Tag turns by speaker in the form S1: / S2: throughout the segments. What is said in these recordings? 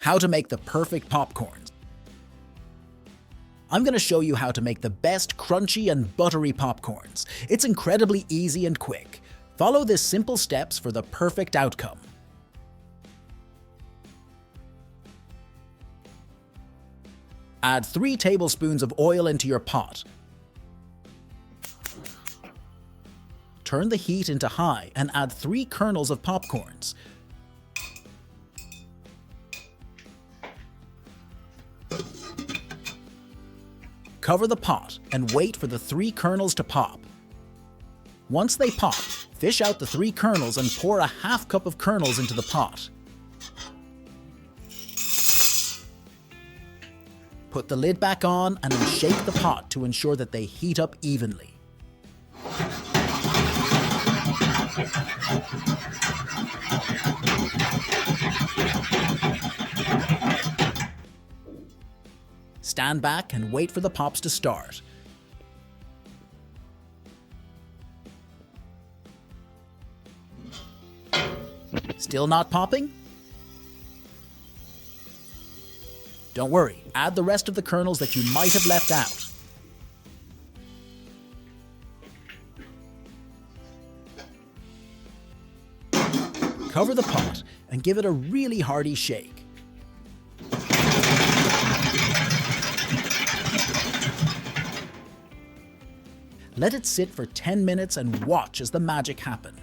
S1: How to make the perfect popcorns. I'm going to show you how to make the best crunchy and buttery popcorns. It's incredibly easy and quick. Follow these simple steps for the perfect outcome. Add 3 tablespoons of oil into your pot. Turn the heat into high and add 3 kernels of popcorns. Cover the pot and wait for the 3 kernels to pop. Once they pop, fish out the 3 kernels and pour a half cup of kernels into the pot. Put the lid back on and then shake the pot to ensure that they heat up evenly. Stand back and wait for the pops to start. Still not popping? Don't worry, add the rest of the kernels that you might have left out. Cover the pot and give it a really hearty shake. Let it sit for 10 minutes and watch as the magic happens.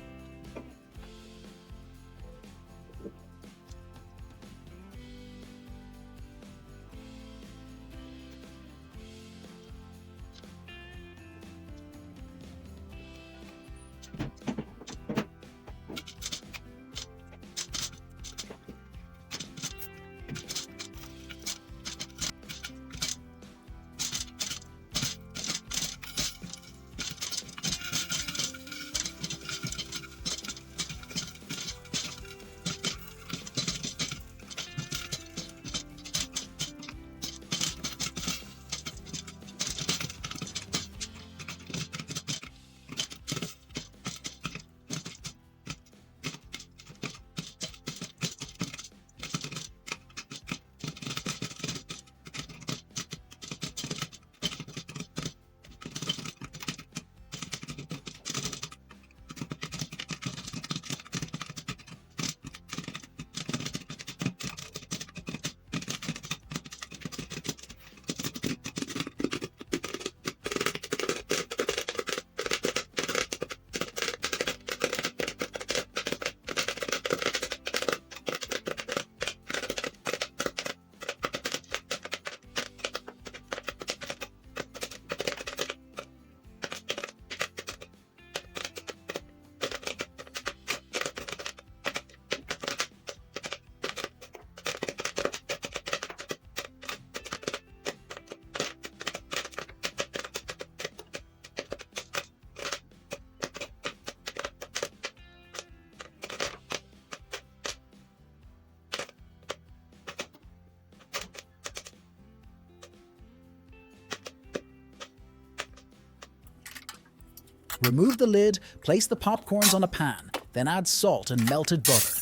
S1: Remove the lid, place the popcorns on a pan, then add salt and melted butter.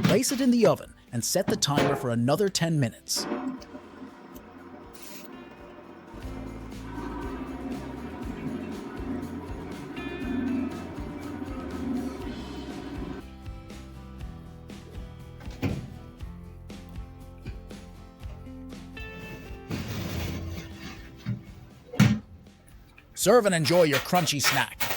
S1: Place it in the oven and set the timer for another 10 minutes. Serve and enjoy your crunchy snack.